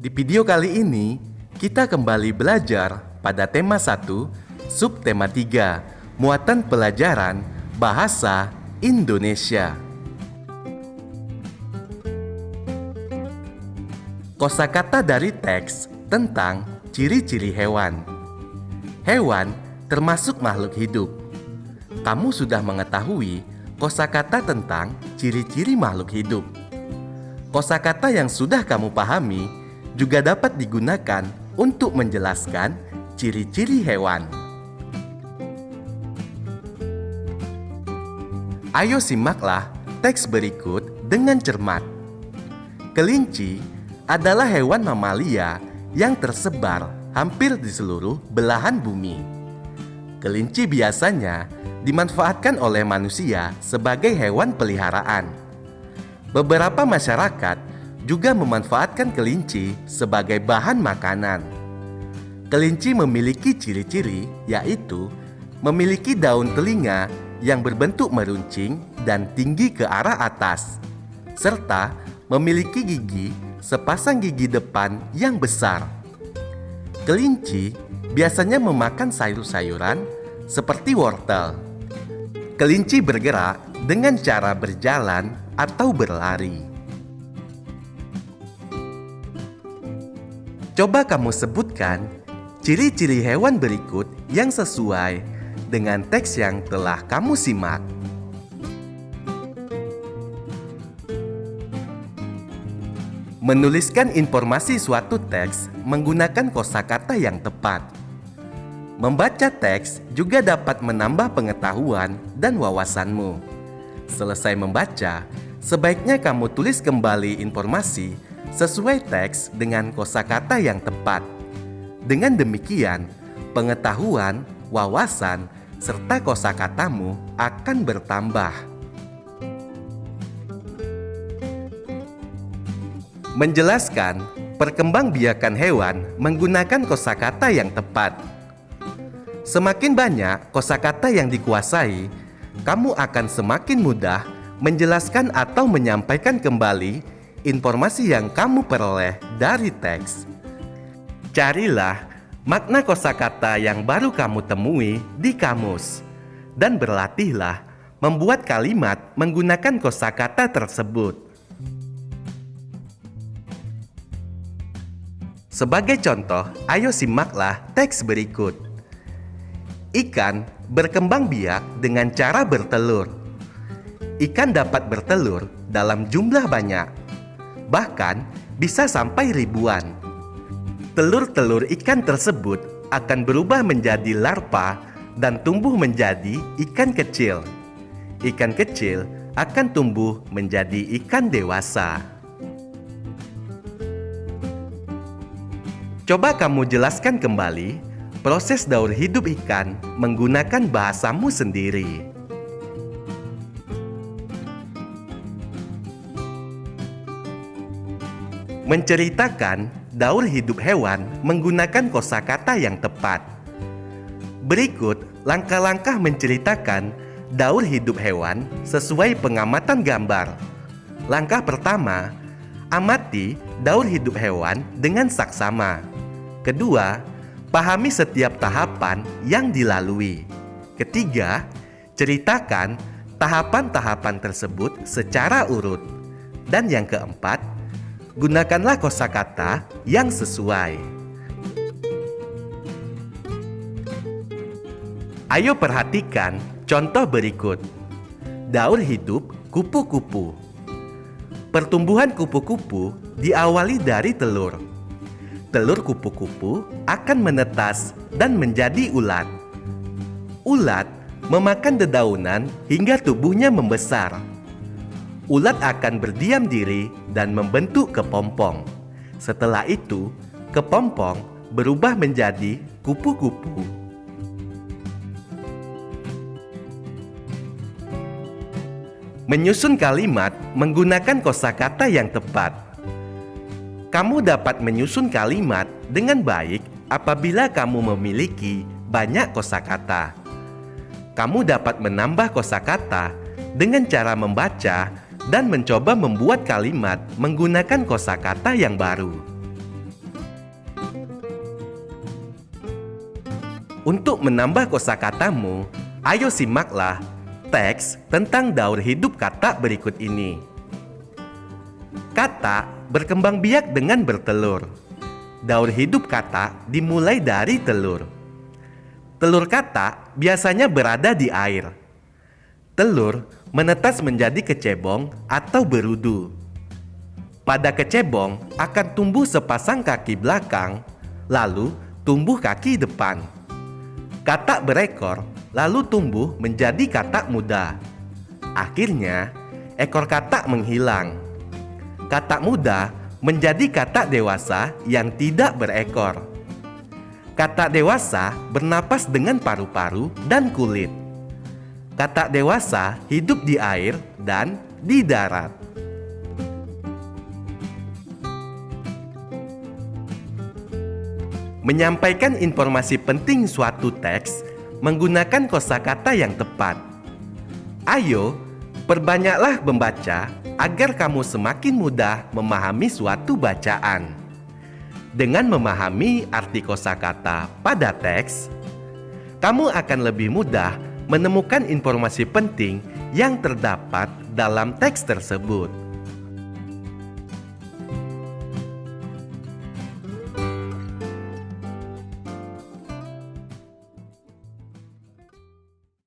Di video kali ini, kita kembali belajar pada tema 1, subtema 3, muatan pelajaran Bahasa Indonesia. Kosakata dari teks tentang ciri-ciri hewan. Hewan termasuk makhluk hidup. Kamu sudah mengetahui kosakata tentang ciri-ciri makhluk hidup. Kosakata yang sudah kamu pahami juga dapat digunakan untuk menjelaskan ciri-ciri hewan. Ayo simaklah teks berikut dengan cermat. Kelinci adalah hewan mamalia yang tersebar hampir di seluruh belahan bumi. Kelinci biasanya dimanfaatkan oleh manusia sebagai hewan peliharaan. Beberapa masyarakat juga memanfaatkan kelinci sebagai bahan makanan. Kelinci memiliki ciri-ciri, yaitu memiliki daun telinga yang berbentuk meruncing dan tinggi ke arah atas, serta memiliki gigi, sepasang gigi depan yang besar. Kelinci biasanya memakan sayur-sayuran seperti wortel. Kelinci bergerak dengan cara berjalan atau berlari. Coba kamu sebutkan ciri-ciri hewan berikut yang sesuai dengan teks yang telah kamu simak. Menuliskan informasi suatu teks menggunakan kosakata yang tepat. Membaca teks juga dapat menambah pengetahuan dan wawasanmu. Selesai membaca, sebaiknya kamu tulis kembali informasi sesuai teks dengan kosakata yang tepat. Dengan demikian, pengetahuan, wawasan, serta kosakatamu akan bertambah. Menjelaskan perkembangbiakan hewan menggunakan kosakata yang tepat. Semakin banyak kosakata yang dikuasai, kamu akan semakin mudah menjelaskan atau menyampaikan kembali informasi yang kamu peroleh dari teks. Carilah makna kosakata yang baru kamu temui di kamus dan berlatihlah membuat kalimat menggunakan kosakata tersebut. Sebagai contoh, ayo simaklah teks berikut. Ikan berkembang biak dengan cara bertelur. Ikan dapat bertelur dalam jumlah banyak, bahkan bisa sampai ribuan. Telur-telur ikan tersebut akan berubah menjadi larva dan tumbuh menjadi ikan kecil. Ikan kecil akan tumbuh menjadi ikan dewasa. Coba kamu jelaskan kembali proses daur hidup ikan menggunakan bahasamu sendiri. Menceritakan daur hidup hewan menggunakan kosakata yang tepat. Berikut langkah-langkah menceritakan daur hidup hewan sesuai pengamatan gambar. Langkah pertama, amati daur hidup hewan dengan saksama. Kedua, pahami setiap tahapan yang dilalui. Ketiga, ceritakan tahapan-tahapan tersebut secara urut. Dan yang keempat, gunakanlah kosakata yang sesuai. Ayo perhatikan contoh berikut. Daur hidup kupu-kupu. Pertumbuhan kupu-kupu diawali dari telur. Telur kupu-kupu akan menetas dan menjadi ulat. Ulat memakan dedaunan hingga tubuhnya membesar. Ulat akan berdiam diri dan membentuk kepompong. Setelah itu, kepompong berubah menjadi kupu-kupu. Menyusun kalimat menggunakan kosakata yang tepat. Kamu dapat menyusun kalimat dengan baik apabila kamu memiliki banyak kosakata. Kamu dapat menambah kosakata dengan cara membaca dan mencoba membuat kalimat menggunakan kosakata yang baru. Untuk menambah kosakatamu, ayo simaklah teks tentang daur hidup kata berikut ini. Kata berkembang biak dengan bertelur. Daur hidup kata dimulai dari telur. Telur kata biasanya berada di air. Telur menetas menjadi kecebong atau berudu. Pada kecebong akan tumbuh sepasang kaki belakang, lalu tumbuh kaki depan. Katak berekor lalu tumbuh menjadi katak muda. Akhirnya, ekor katak menghilang. Katak muda menjadi katak dewasa yang tidak berekor. Katak dewasa bernapas dengan paru-paru dan kulit. Katak dewasa hidup di air dan di darat. Menyampaikan informasi penting suatu teks menggunakan kosakata yang tepat. Ayo, perbanyaklah membaca agar kamu semakin mudah memahami suatu bacaan. Dengan memahami arti kosakata pada teks, kamu akan lebih mudah menemukan informasi penting yang terdapat dalam teks tersebut.